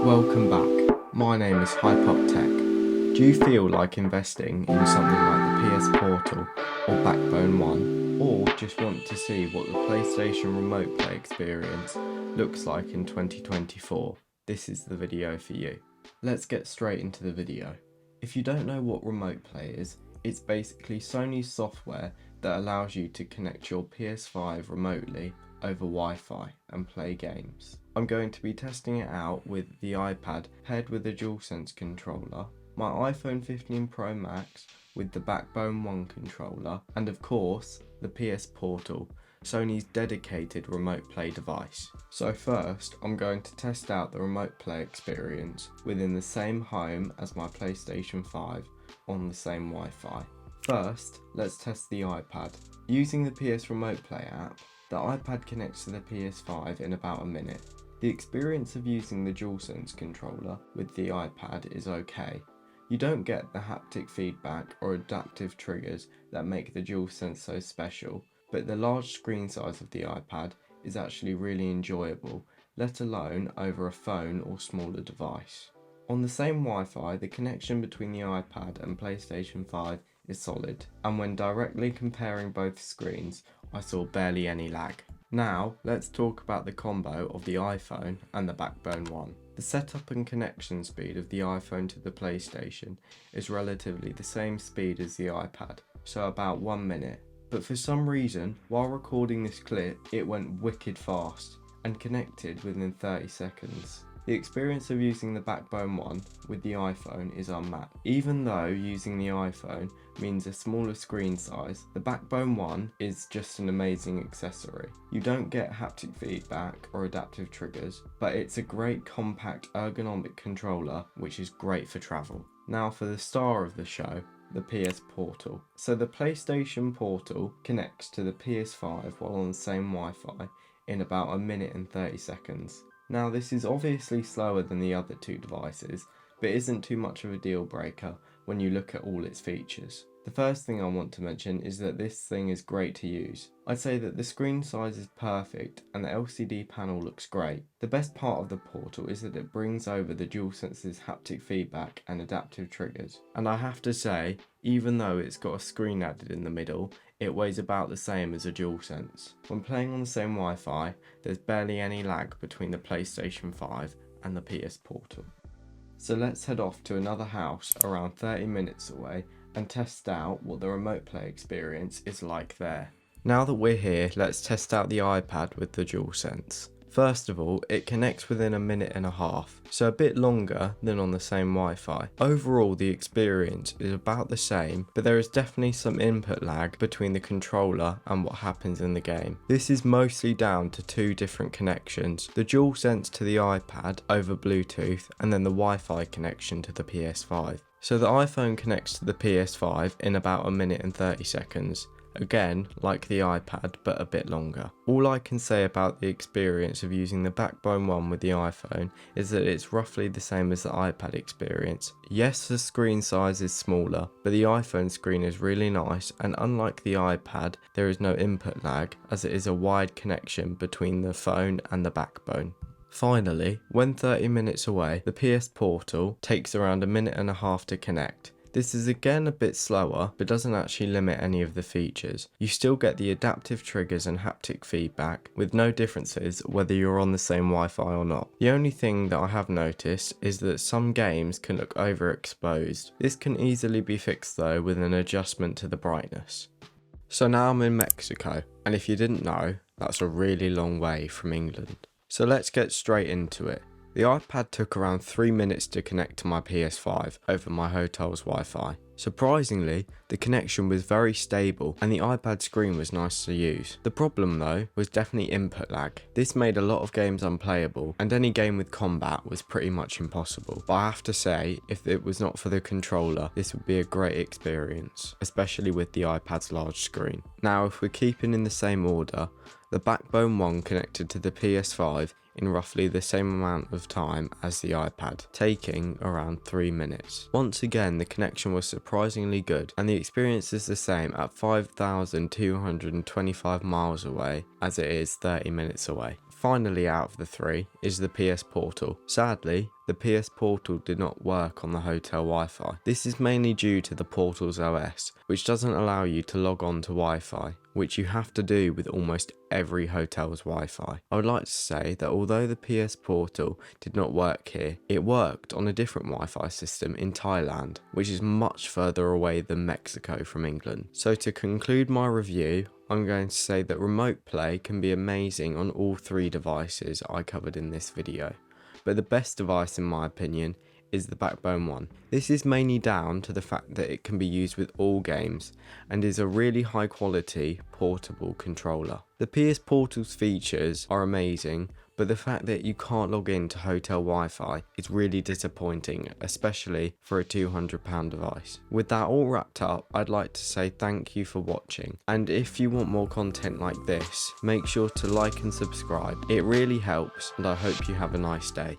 Welcome back. My name is Hypop Tech. Do you feel like investing in something like the PS Portal or Backbone 1, or just want to see what the PlayStation Remote Play experience looks like in 2024? This is the video for you. Let's get straight into the video. If you don't know what Remote Play is, it's basically Sony's software that allows you to connect your PS5 remotely over Wi-Fi and play games. I'm going to be testing it out with the iPad paired with a DualSense controller, my iPhone 15 Pro Max with the Backbone 1 controller, and of course, the PS Portal, Sony's dedicated remote play device. So first, I'm going to test out the remote play experience within the same home as my PlayStation 5 on the same Wi-Fi. First, let's test the iPad. Using the PS Remote Play app, the iPad connects to the PS5 in about a minute. The experience of using the DualSense controller with the iPad is okay. You don't get the haptic feedback or adaptive triggers that make the DualSense so special, but the large screen size of the iPad is actually really enjoyable, let alone over a phone or smaller device. On the same Wi-Fi, the connection between the iPad and PlayStation 5 is solid, and when directly comparing both screens, I saw barely any lag. Now, let's talk about the combo of the iPhone and the Backbone 1. The setup and connection speed of the iPhone to the PlayStation is relatively the same speed as the iPad, so about 1 minute. But for some reason, while recording this clip, it went wicked fast and connected within 30 seconds. The experience of using the Backbone 1 with the iPhone is unmatched. Even though using the iPhone means a smaller screen size, the Backbone 1 is just an amazing accessory. You don't get haptic feedback or adaptive triggers, but it's a great compact ergonomic controller which is great for travel. Now for the star of the show, the PS Portal. So the PlayStation Portal connects to the PS5 while on the same Wi-Fi in about 1 minute and 30 seconds. Now this is obviously slower than the other two devices, but isn't too much of a deal breaker when you look at all its features. The first thing I want to mention is that this thing is great to use. I'd say that the screen size is perfect and the LCD panel looks great. The best part of the Portal is that it brings over the DualSense's haptic feedback and adaptive triggers. And I have to say, even though it's got a screen added in the middle, it weighs about the same as a DualSense. When playing on the same Wi-Fi, there's barely any lag between the PlayStation 5 and the PS Portal. So let's head off to another house around 30 minutes away and test out what the remote play experience is like there. Now that we're here, let's test out the iPad with the DualSense. First of all, it connects within 1.5 minutes, so a bit longer than on the same Wi-Fi. Overall, the experience is about the same, but there is definitely some input lag between the controller and what happens in the game. This is mostly down to two different connections, the DualSense to the iPad over Bluetooth and then the Wi-Fi connection to the PS5. So the iPhone connects to the PS5 in about 1 minute and 30 seconds. Again, like the iPad, but a bit longer. All I can say about the experience of using the Backbone 1 with the iPhone is that it's roughly the same as the iPad experience. Yes, the screen size is smaller, but the iPhone screen is really nice, and unlike the iPad, there is no input lag as it is a wide connection between the phone and the Backbone. Finally, when 30 minutes away, the PS Portal takes around 1.5 minutes to connect. This is again a bit slower, but doesn't actually limit any of the features. You still get the adaptive triggers and haptic feedback, with no differences whether you're on the same Wi-Fi or not. The only thing that I have noticed is that some games can look overexposed. This can easily be fixed though with an adjustment to the brightness. So now I'm in Mexico, and if you didn't know, that's a really long way from England. So let's get straight into it. The iPad took around 3 minutes to connect to my PS5 over my hotel's Wi-Fi. Surprisingly, the connection was very stable and the iPad screen was nice to use. The problem though was definitely input lag. This made a lot of games unplayable and any game with combat was pretty much impossible. But I have to say, if it was not for the controller, this would be a great experience, especially with the iPad's large screen. Now if we're keeping in the same order, the Backbone 1 connected to the PS5 in roughly the same amount of time as the iPad, taking around 3 minutes. Once again, the connection was surprisingly good, and the experience is the same at 5,225 miles away as it is 30 minutes away. Finally, out of the three is the PS Portal. Sadly, the PS Portal did not work on the hotel Wi-Fi. This is mainly due to the Portal's OS, which doesn't allow you to log on to Wi-Fi, which you have to do with almost every hotel's Wi-Fi. I would like to say that although the PS Portal did not work here, it worked on a different Wi-Fi system in Thailand, which is much further away than Mexico from England. So to conclude my review, I'm going to say that remote play can be amazing on all three devices I covered in this video, but the best device in my opinion is the Backbone one. This is mainly down to the fact that it can be used with all games and is a really high quality portable controller. The PS Portal's features are amazing, but the fact that you can't log into hotel Wi-Fi is really disappointing, especially for a £200 device. With that all wrapped up, I'd like to say thank you for watching, and if you want more content like this, make sure to like and subscribe. It really helps, and I hope you have a nice day.